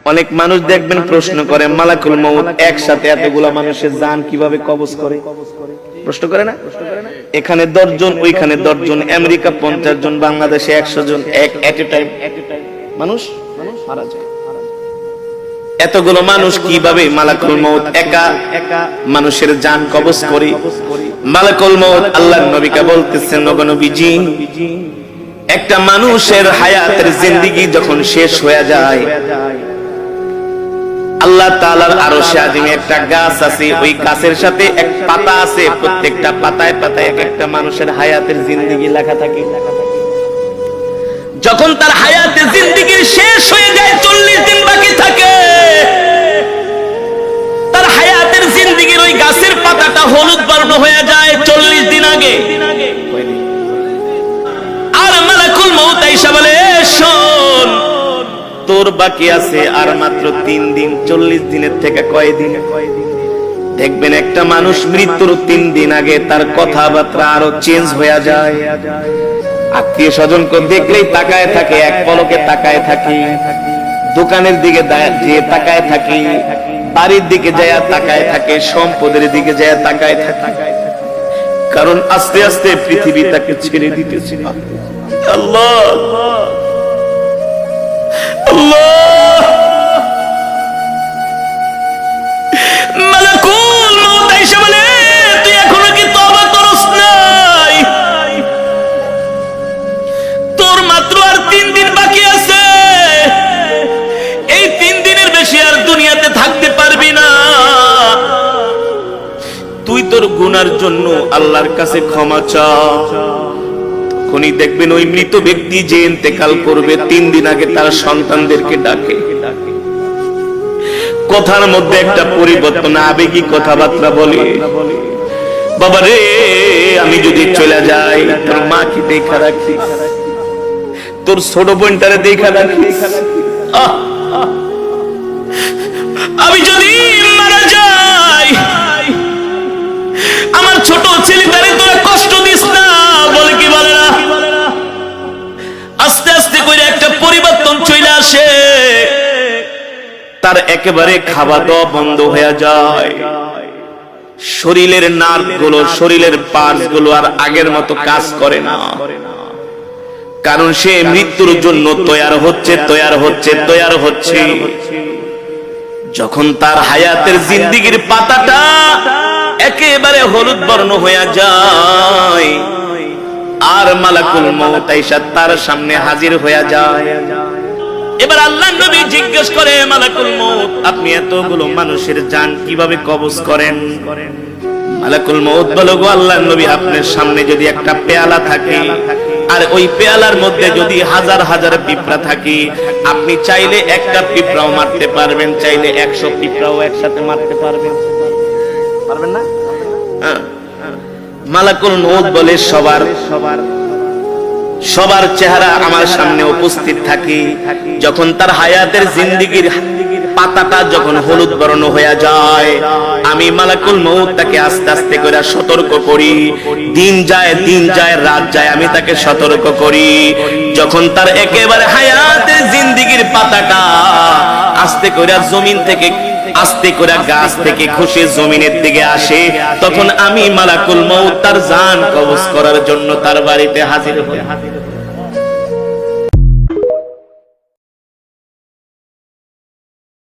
অনেক মানুষ দেখবেন প্রশ্ন করে মালাকুল মউত একসাথে এতগুলা মানুষের জান কিভাবে কবজ করে, প্রশ্ন করে না? এখানে 10 জন, ওইখানে 10 জন, আমেরিকা 50 জন, বাংলাদেশে 100 জন, এক এট এ টাইম মানুষ মারা যায়। এতগুলো মানুষ কিভাবে মালাকুল মউত একা মানুষের জান কবজ করে? মালাকুল মউত আল্লাহর নবীকে বলতেছেন, ওগো নবীজি, একটা মানুষের হায়াতের জিন্দেগি যখন শেষ হয়ে যায়, আল্লাহ তাআলার আরশে আজিমে একটা গাছ আছে, ওই গাছের সাথে এক পাতা আছে, প্রত্যেকটা পাতায় পাতায় এক একটা মানুষের হায়াতের জিন্দেগি লেখা থাকে। যখন তার হায়াতের জিন্দেগি শেষ হয়ে যায়, 40 দিন বাকি থাকে, তার হায়াতের জিন্দেগির ওই গাছের পাতাটা হলুদ বর্ণ হয়ে যায় 40 দিন আগে। আর মালাকুল মউত আইসা বলে, শোন, তোর বাকি আছে আর মাত্র 3 দিন। 40 দিনের থেকে কয় দিন? দেখবেন একটা মানুষ মৃত্যুর 3 দিন আগে তার কথাবার্তা আরো চেঞ্জ হয়ে যায়। আত্মীয় স্বজনকে দেখলেই তাকায় থাকে, এক পলকে তাকায় থাকে, দোকানের দিকে যে তাকায় থাকে, বাড়ির দিকে যায় তাকায় থাকে, সম্পদের দিকে যায় তাকায় থাকে, কারণ আস্তে আস্তে পৃথিবী তাকে ছেড়ে দিতেছে। আল্লাহ আল্লাহ, মালাকুল মউত আইসা বলে, তুই এখনো কি তওবা করস নাই? তোর মাত্র আর 3 দিন বাকি আছে। এই 3 দিনের বেশি আর দুনিয়াতে থাকতে পারবি না। তুই তোর গুনার জন্য আল্লাহর কাছে ক্ষমা চা। তখনই দেখবেন ওই মৃত ব্যক্তি যে ইন্তেকাল করবে, 3 দিন আগে তার সন্তানদেরকে ডাকে, কথার মধ্যে একটা পরিবর্তন, আবেগী কথাবার্তা বলে, বাবা রে, আমি যদি চলে যাই, তোর মাকে দেখা রাখিস, তোর ছোট বোনটারে দেখা রাখিস, আমি যদি মারা যাই, আমার ছোট ছেলেটারে তোরা কষ্ট দিস না। বলে কি বলে না? আস্তে আস্তে করে একটা পরিবর্তন চলে আসে, তার একেবারে খাওয়া দাওয়া বন্ধ হয়ে যায়, শরীরের নার্ভ গুলো, শরীরের পার্টস গুলো আর আগের মতো কাজ করে না, কারণ সে মৃত্যুর জন্য তৈয়ার হচ্ছে। যখন তার হায়াতের জিন্দেগির পাতাটা একেবারে হলুদ বর্ণ হয়ে যায়, আর মালাকুল মউত আইসা তার সামনে হাজির হয়ে যায়। এবার আল্লাহর নবী জিজ্ঞেস করে, মালাকুল মউত, আপনি এতগুলো মানুষের জান কিভাবে কবজ করেন? মালাকুল মউত বলে, গো আল্লাহর নবী, আপনার সামনে যদি একটা পেয়ালা থাকে, আর ওই পেয়ালার মধ্যে যদি হাজার হাজার পিঁপড়া থাকে, আপনি চাইলে একটা পিঁপড়াও মারতে পারবেন, চাইলে 100 পিঁপড়াও একসাথে মারতে পারবেন না? মালাকুল মউত বলে, সবার চেহারা আমার সামনে উপস্থিত থাকে। যখন তার হায়াতের জিন্দেগির পাতাটা যখন হলুদ বর্ণ হয়ে যায়, আমি মালাকুল মউত তাকে আস্তে আস্তে করে সতর্ক করি। দিন যায় রাত যায়, আমি তাকে সতর্ক করি। যখন তার একেবারে হায়াতের জিন্দেগির পাতাটা আস্তে করে জমিন থেকে, আস্তে করে গাছ থেকে খসে জমিনের দিকে আসে, তখন আমি মালাকুল মউত তার জান কবজ করার জন্য তার বাড়িতে হাজির হই।